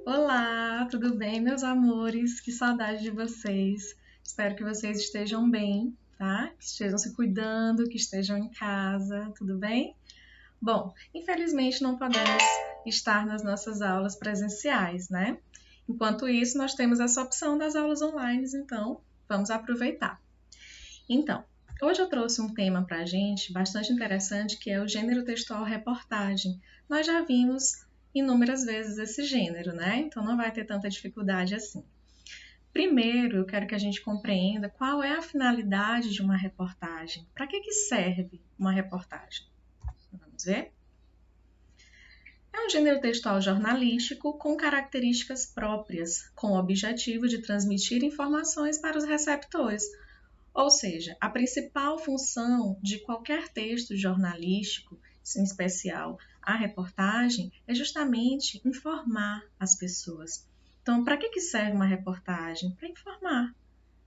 Olá, tudo bem, meus amores? Que saudade de vocês. Espero que vocês estejam bem, tá? Que estejam se cuidando, que estejam em casa, tudo bem? Bom, infelizmente não podemos estar nas nossas aulas presenciais, né? Enquanto isso, nós temos essa opção das aulas online, então vamos aproveitar. Então, hoje eu trouxe um tema para a gente bastante interessante, que é o gênero textual reportagem. Nós já vimos inúmeras vezes esse gênero, né? Então não vai ter tanta dificuldade assim. Primeiro, eu quero que a gente compreenda qual é a finalidade de uma reportagem. Para que serve uma reportagem? Vamos ver? É um gênero textual jornalístico com características próprias, com o objetivo de transmitir informações para os receptores. Ou seja, a principal função de qualquer texto jornalístico, em especial a reportagem, é justamente informar as pessoas. Então, para que serve uma reportagem? Para informar.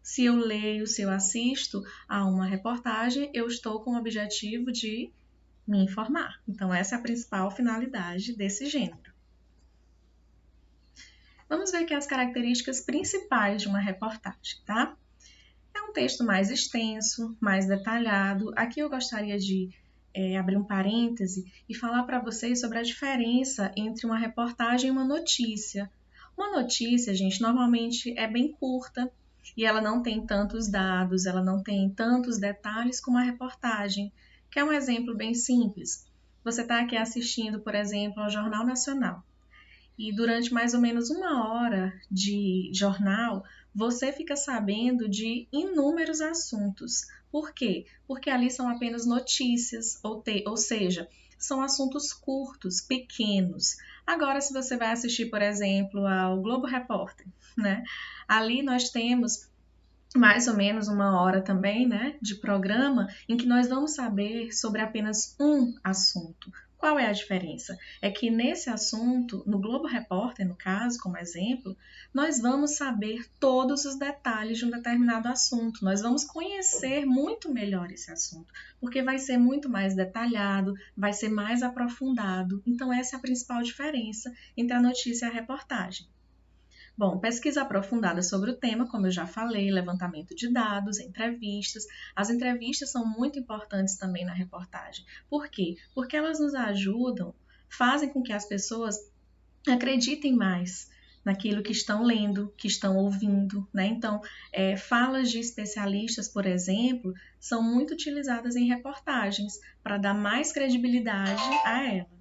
Se eu leio, se eu assisto a uma reportagem, eu estou com o objetivo de me informar. Então, essa é a principal finalidade desse gênero. Vamos ver aqui as características principais de uma reportagem, tá? É um texto mais extenso, mais detalhado. Aqui eu gostaria de abrir um parêntese e falar para vocês sobre a diferença entre uma reportagem e uma notícia. Uma notícia, gente, normalmente é bem curta e ela não tem tantos dados, ela não tem tantos detalhes como a reportagem. Que é um exemplo bem simples. Você está aqui assistindo, por exemplo, ao Jornal Nacional. E durante mais ou menos uma hora de jornal, você fica sabendo de inúmeros assuntos. Por quê? Porque ali são apenas notícias, ou seja, são assuntos curtos, pequenos. Agora, se você vai assistir, por exemplo, ao Globo Repórter, né? Ali nós temos mais ou menos uma hora também, né, de programa, em que nós vamos saber sobre apenas um assunto. Qual é a diferença? É que nesse assunto, no Globo Repórter, no caso, como exemplo, nós vamos saber todos os detalhes de um determinado assunto. Nós vamos conhecer muito melhor esse assunto, porque vai ser muito mais detalhado, vai ser mais aprofundado. Então, essa é a principal diferença entre a notícia e a reportagem. Bom, pesquisa aprofundada sobre o tema, como eu já falei, levantamento de dados, entrevistas. As entrevistas são muito importantes também na reportagem. Por quê? Porque elas nos ajudam, fazem com que as pessoas acreditem mais naquilo que estão lendo, que estão ouvindo, né? Então, falas de especialistas, por exemplo, são muito utilizadas em reportagens para dar mais credibilidade a ela.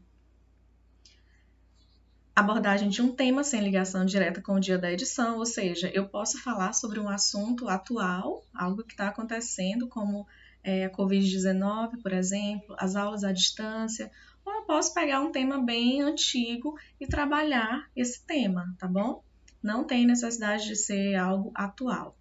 Abordagem de um tema sem ligação direta com o dia da edição, ou seja, eu posso falar sobre um assunto atual, algo que está acontecendo, como a Covid-19, por exemplo, as aulas à distância, ou eu posso pegar um tema bem antigo e trabalhar esse tema, tá bom? Não tem necessidade de ser algo atual.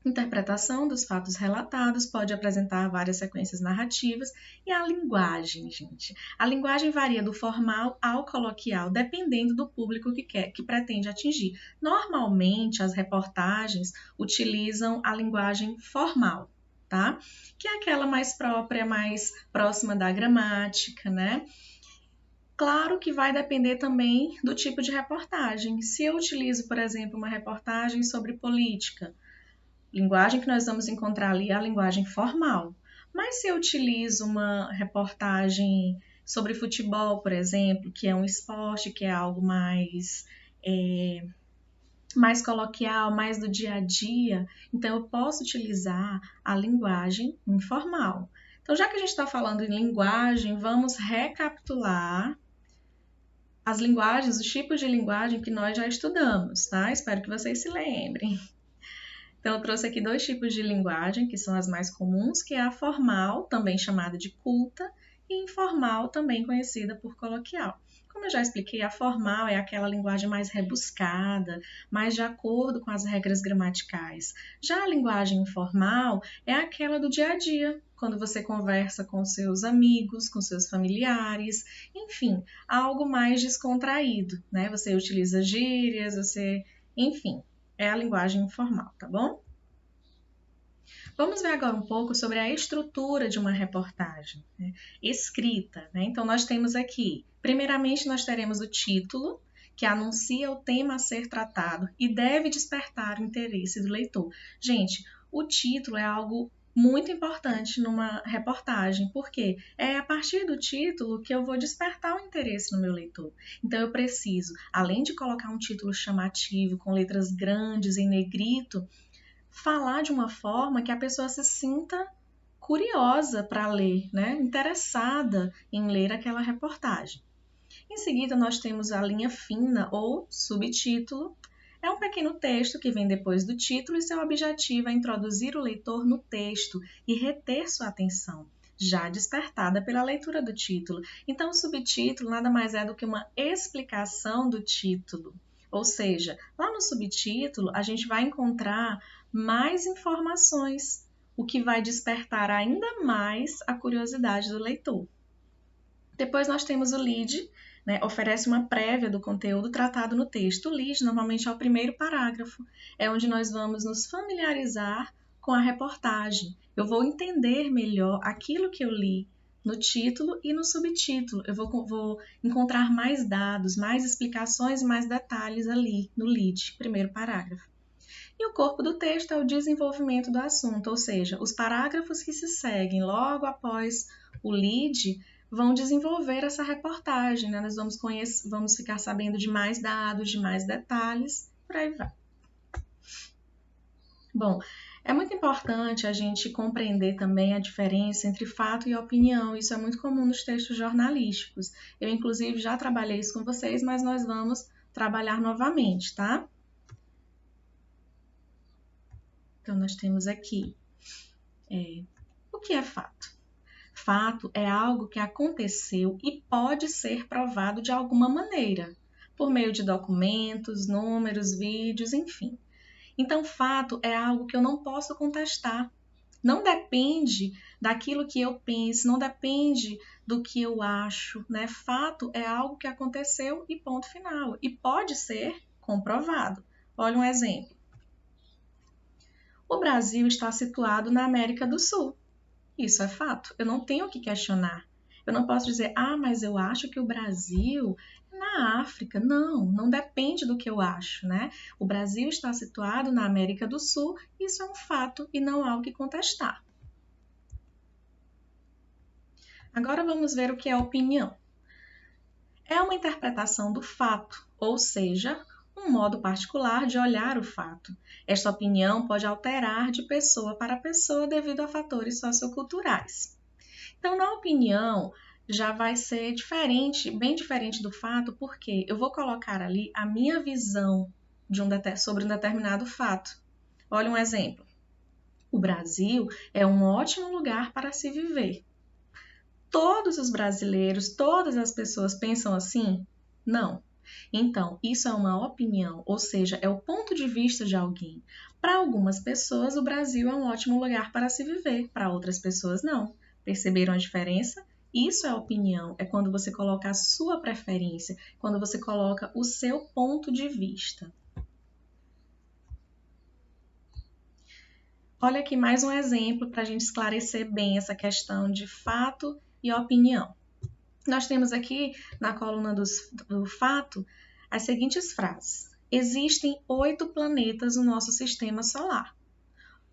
Interpretação dos fatos relatados pode apresentar várias sequências narrativas e a linguagem, gente. A linguagem varia do formal ao coloquial, dependendo do público que pretende atingir. Normalmente, as reportagens utilizam a linguagem formal, tá? Que é aquela mais própria, mais próxima da gramática, né? Claro que vai depender também do tipo de reportagem. Se eu utilizo, por exemplo, uma reportagem sobre política, linguagem que nós vamos encontrar ali é a linguagem formal. Mas se eu utilizo uma reportagem sobre futebol, por exemplo, que é um esporte, que é algo mais coloquial, mais do dia a dia, então eu posso utilizar a linguagem informal. Então, já que a gente está falando em linguagem, vamos recapitular as linguagens, os tipos de linguagem que nós já estudamos, tá? Espero que vocês se lembrem. Então, eu trouxe aqui dois tipos de linguagem, que são as mais comuns, que é a formal, também chamada de culta, e informal, também conhecida por coloquial. Como eu já expliquei, a formal é aquela linguagem mais rebuscada, mais de acordo com as regras gramaticais. Já a linguagem informal é aquela do dia a dia, quando você conversa com seus amigos, com seus familiares, enfim, algo mais descontraído, né? Você utiliza gírias, enfim, é a linguagem informal, tá bom? Vamos ver agora um pouco sobre a estrutura de uma reportagem, né? Escrita, né? Então, nós temos aqui, primeiramente, nós teremos o título, que anuncia o tema a ser tratado e deve despertar o interesse do leitor. Gente, o título é algo muito importante numa reportagem, porque é a partir do título que eu vou despertar o interesse no meu leitor. Então eu preciso, além de colocar um título chamativo, com letras grandes em negrito, falar de uma forma que a pessoa se sinta curiosa para ler, né? Interessada em ler aquela reportagem. Em seguida, nós temos a linha fina ou subtítulo. É um pequeno texto que vem depois do título e seu objetivo é introduzir o leitor no texto e reter sua atenção, já despertada pela leitura do título. Então, o subtítulo nada mais é do que uma explicação do título. Ou seja, lá no subtítulo, a gente vai encontrar mais informações, o que vai despertar ainda mais a curiosidade do leitor. Depois nós temos o lead, né, oferece uma prévia do conteúdo tratado no texto. O lead normalmente é o primeiro parágrafo, é onde nós vamos nos familiarizar com a reportagem. Eu vou entender melhor aquilo que eu li no título e no subtítulo. Eu vou encontrar mais dados, mais explicações e mais detalhes ali no lead, primeiro parágrafo. E o corpo do texto é o desenvolvimento do assunto, ou seja, os parágrafos que se seguem logo após o lead vão desenvolver essa reportagem, né? Nós vamos ficar sabendo de mais dados, de mais detalhes, por aí vai. Bom, é muito importante a gente compreender também a diferença entre fato e opinião. Isso é muito comum nos textos jornalísticos. Eu, inclusive, já trabalhei isso com vocês, mas nós vamos trabalhar novamente, tá? Então, nós temos aqui o que é fato? Fato é algo que aconteceu e pode ser provado de alguma maneira, por meio de documentos, números, vídeos, enfim. Então, fato é algo que eu não posso contestar. Não depende daquilo que eu penso, não depende do que eu acho, né? Fato é algo que aconteceu e ponto final. E pode ser comprovado. Olha um exemplo. O Brasil está situado na América do Sul. Isso é fato. Eu não tenho o que questionar. Eu não posso dizer, mas eu acho que o Brasil é na África. Não, não depende do que eu acho, né? O Brasil está situado na América do Sul, isso é um fato e não há o que contestar. Agora vamos ver o que é opinião. É uma interpretação do fato, ou seja, um modo particular de olhar o fato. Esta opinião pode alterar de pessoa para pessoa devido a fatores socioculturais. Então, na opinião, já vai ser diferente, bem diferente do fato, porque eu vou colocar ali a minha visão sobre um determinado fato. Olha um exemplo. O Brasil é um ótimo lugar para se viver. Todos os brasileiros, todas as pessoas pensam assim? Não. Então, isso é uma opinião, ou seja, é o ponto de vista de alguém. Para algumas pessoas, o Brasil é um ótimo lugar para se viver, para outras pessoas, não. Perceberam a diferença? Isso é opinião, é quando você coloca a sua preferência, quando você coloca o seu ponto de vista. Olha aqui mais um exemplo para a gente esclarecer bem essa questão de fato e opinião. Nós temos aqui na coluna do fato as seguintes frases. Existem 8 planetas no nosso sistema solar.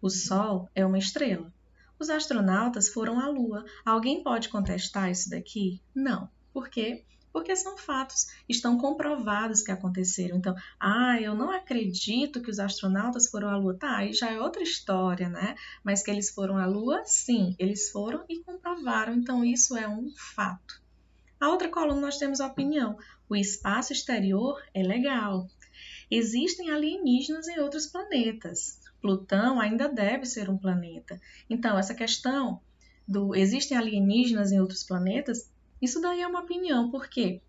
O Sol é uma estrela. Os astronautas foram à Lua. Alguém pode contestar isso daqui? Não. Por quê? Porque são fatos, estão comprovados que aconteceram. Então, eu não acredito que os astronautas foram à Lua. Tá, aí já é outra história, né? Mas que eles foram à Lua, sim, eles foram e comprovaram. Então, isso é um fato. A outra coluna nós temos a opinião. O espaço exterior é legal. Existem alienígenas em outros planetas. Plutão ainda deve ser um planeta. Então, essa questão do existem alienígenas em outros planetas, isso daí é uma opinião. Por quê?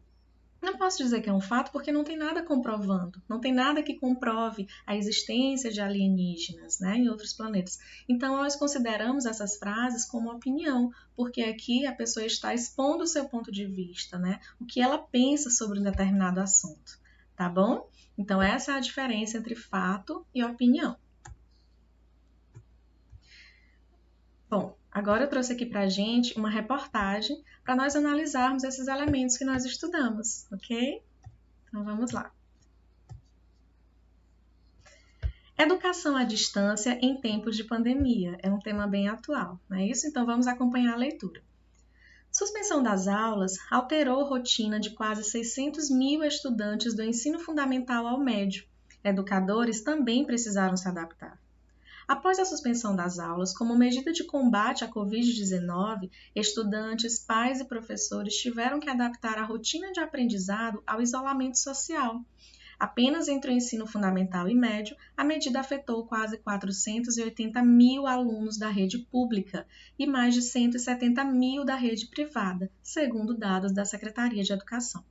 Não posso dizer que é um fato porque não tem nada comprovando, não tem nada que comprove a existência de alienígenas, né, em outros planetas. Então, nós consideramos essas frases como opinião, porque aqui a pessoa está expondo o seu ponto de vista, né, o que ela pensa sobre um determinado assunto, tá bom? Então, essa é a diferença entre fato e opinião. Bom, agora eu trouxe aqui para a gente uma reportagem para nós analisarmos esses elementos que nós estudamos, ok? Então, vamos lá. Educação à distância em tempos de pandemia. É um tema bem atual, não é isso? Então, vamos acompanhar a leitura. Suspensão das aulas alterou a rotina de quase 600 mil estudantes do ensino fundamental ao médio. Educadores também precisaram se adaptar. Após a suspensão das aulas, como medida de combate à Covid-19, estudantes, pais e professores tiveram que adaptar a rotina de aprendizado ao isolamento social. Apenas entre o ensino fundamental e médio, a medida afetou quase 480 mil alunos da rede pública e mais de 170 mil da rede privada, segundo dados da Secretaria de Educação.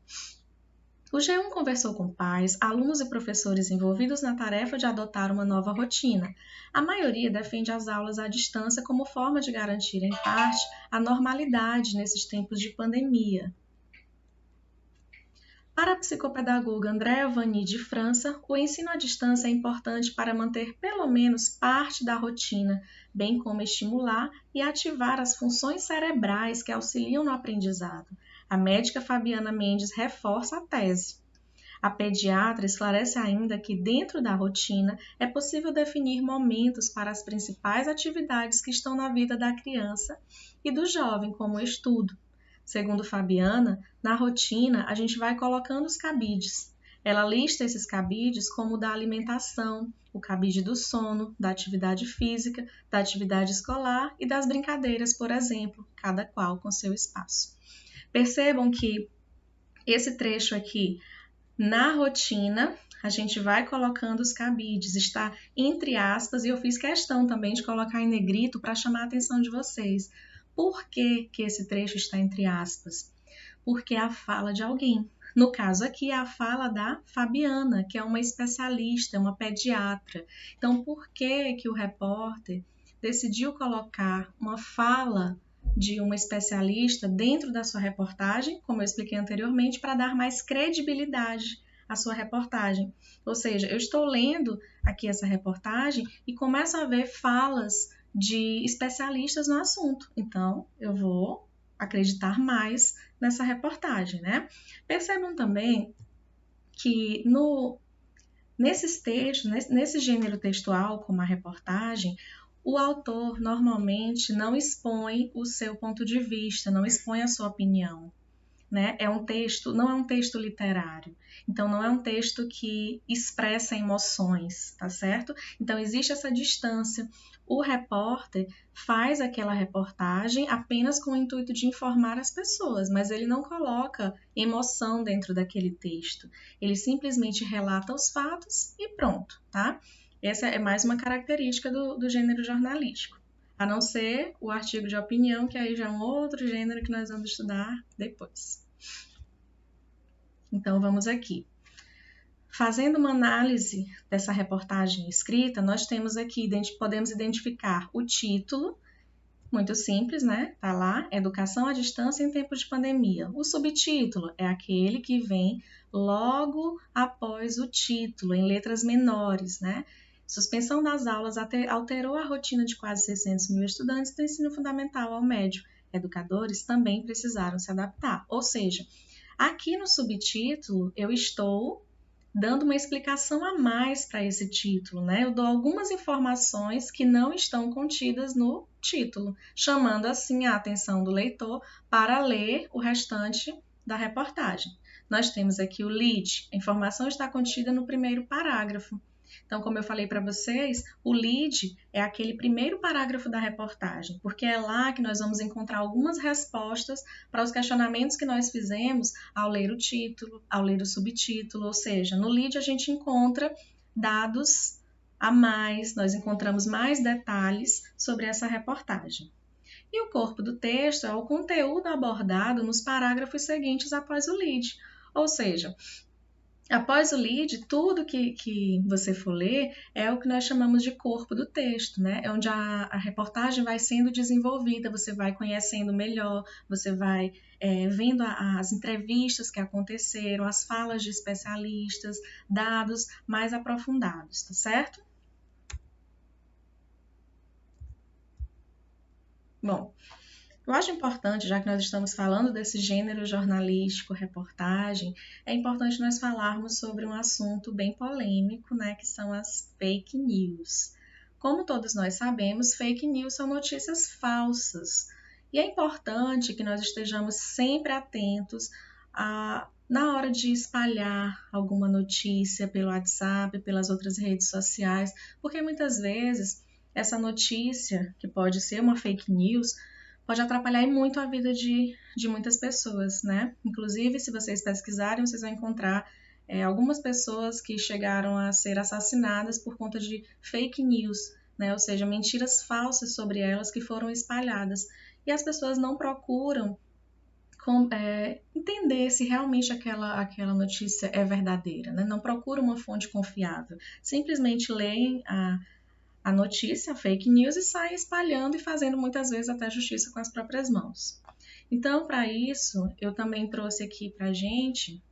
O G1 conversou com pais, alunos e professores envolvidos na tarefa de adotar uma nova rotina. A maioria defende as aulas à distância como forma de garantir, em parte, a normalidade nesses tempos de pandemia. Para a psicopedagoga Andréa Vani de França, o ensino à distância é importante para manter pelo menos parte da rotina, bem como estimular e ativar as funções cerebrais que auxiliam no aprendizado. A médica Fabiana Mendes reforça a tese. A pediatra esclarece ainda que, dentro da rotina, é possível definir momentos para as principais atividades que estão na vida da criança e do jovem, como o estudo. Segundo Fabiana, na rotina a gente vai colocando os cabides. Ela lista esses cabides como o da alimentação, o cabide do sono, da atividade física, da atividade escolar e das brincadeiras, por exemplo, cada qual com seu espaço. Percebam que esse trecho aqui, na rotina, a gente vai colocando os cabides, está entre aspas, e eu fiz questão também de colocar em negrito para chamar a atenção de vocês. Por que esse trecho está entre aspas? Porque é a fala de alguém. No caso aqui, é a fala da Fabiana, que é uma especialista, uma pediatra. Então, por que o repórter decidiu colocar uma fala de uma especialista dentro da sua reportagem, como eu expliquei anteriormente, para dar mais credibilidade à sua reportagem? Ou seja, eu estou lendo aqui essa reportagem e começo a ver falas de especialistas no assunto. Então, eu vou acreditar mais nessa reportagem, né? Percebam também que nesses textos, nesse gênero textual, como a reportagem, o autor normalmente não expõe o seu ponto de vista, não expõe a sua opinião. Né? Não é um texto literário, então não é um texto que expressa emoções, tá certo? Então existe essa distância. O repórter faz aquela reportagem apenas com o intuito de informar as pessoas, mas ele não coloca emoção dentro daquele texto. Ele simplesmente relata os fatos e pronto, tá? Essa é mais uma característica do gênero jornalístico. A não ser o artigo de opinião, que aí já é um outro gênero que nós vamos estudar depois. Então, vamos aqui. Fazendo uma análise dessa reportagem escrita, nós temos aqui, podemos identificar o título, muito simples, né? Tá lá, Educação à Distância em Tempos de Pandemia. O subtítulo é aquele que vem logo após o título, em letras menores, né? Suspensão das aulas alterou a rotina de quase 600 mil estudantes do ensino fundamental ao médio. Educadores também precisaram se adaptar. Ou seja, aqui no subtítulo eu estou dando uma explicação a mais para esse título, né? Eu dou algumas informações que não estão contidas no título, chamando assim a atenção do leitor para ler o restante da reportagem. Nós temos aqui o lead, a informação está contida no primeiro parágrafo. Então, como eu falei para vocês, o lead é aquele primeiro parágrafo da reportagem, porque é lá que nós vamos encontrar algumas respostas para os questionamentos que nós fizemos ao ler o título, ao ler o subtítulo, ou seja, no lead a gente encontra dados a mais, nós encontramos mais detalhes sobre essa reportagem. E o corpo do texto é o conteúdo abordado nos parágrafos seguintes após o lead, ou seja, após o lead, tudo que você for ler é o que nós chamamos de corpo do texto, né? É onde a reportagem vai sendo desenvolvida, você vai conhecendo melhor, você vai vendo as entrevistas que aconteceram, as falas de especialistas, dados mais aprofundados, tá certo? Bom, Eu acho importante, já que nós estamos falando desse gênero jornalístico, reportagem, é importante nós falarmos sobre um assunto bem polêmico, né, que são as fake news. Como todos nós sabemos, fake news são notícias falsas. E é importante que nós estejamos sempre atentos na hora de espalhar alguma notícia pelo WhatsApp, pelas outras redes sociais, porque muitas vezes essa notícia, que pode ser uma fake news, pode atrapalhar muito a vida de muitas pessoas, né? Inclusive, se vocês pesquisarem, vocês vão encontrar algumas pessoas que chegaram a ser assassinadas por conta de fake news, né? Ou seja, mentiras falsas sobre elas que foram espalhadas. E as pessoas não procuram entender se realmente aquela notícia é verdadeira, né? Não procuram uma fonte confiável. Simplesmente leem a notícia, a fake news, e saem espalhando e fazendo muitas vezes até justiça com as próprias mãos. Então, para isso, eu também trouxe aqui para a gente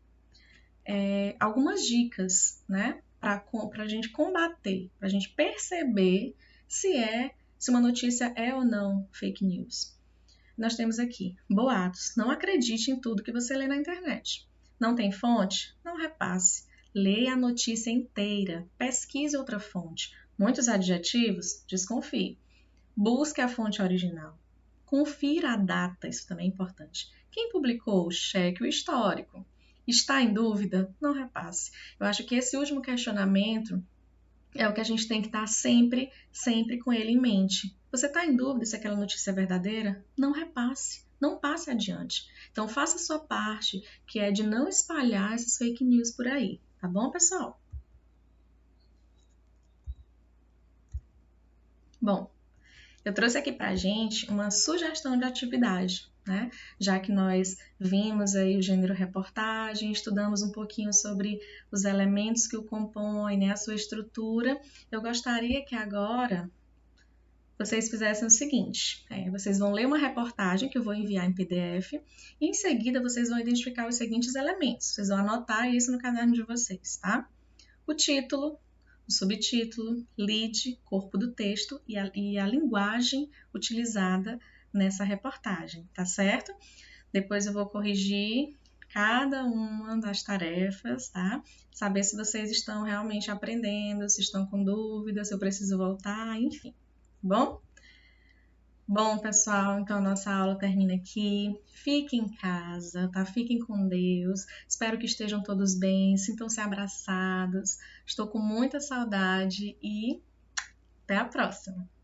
algumas dicas, né? Para a gente combater, para a gente perceber se uma notícia é ou não fake news. Nós temos aqui boatos. Não acredite em tudo que você lê na internet. Não tem fonte? Não repasse. Leia a notícia inteira. Pesquise outra fonte. Muitos adjetivos? Desconfie. Busque a fonte original. Confira a data, isso também é importante. Quem publicou? Cheque o histórico. Está em dúvida? Não repasse. Eu acho que esse último questionamento é o que a gente tem que estar sempre com ele em mente. Você está em dúvida se aquela notícia é verdadeira? Não repasse, não passe adiante. Então faça a sua parte, que é de não espalhar essas fake news por aí, tá bom, pessoal? Bom, eu trouxe aqui pra gente uma sugestão de atividade, né? Já que nós vimos aí o gênero reportagem, estudamos um pouquinho sobre os elementos que o compõem, né? A sua estrutura, eu gostaria que agora vocês fizessem o seguinte, vocês vão ler uma reportagem que eu vou enviar em PDF e em seguida vocês vão identificar os seguintes elementos. Vocês vão anotar isso no caderno de vocês, tá? O título, o subtítulo, lead, corpo do texto e a linguagem utilizada nessa reportagem, tá certo? Depois eu vou corrigir cada uma das tarefas, tá? Saber se vocês estão realmente aprendendo, se estão com dúvidas, se eu preciso voltar, enfim. Bom? Bom, pessoal, então a nossa aula termina aqui. Fiquem em casa, tá? Fiquem com Deus. Espero que estejam todos bem, sintam-se abraçados. Estou com muita saudade e até a próxima!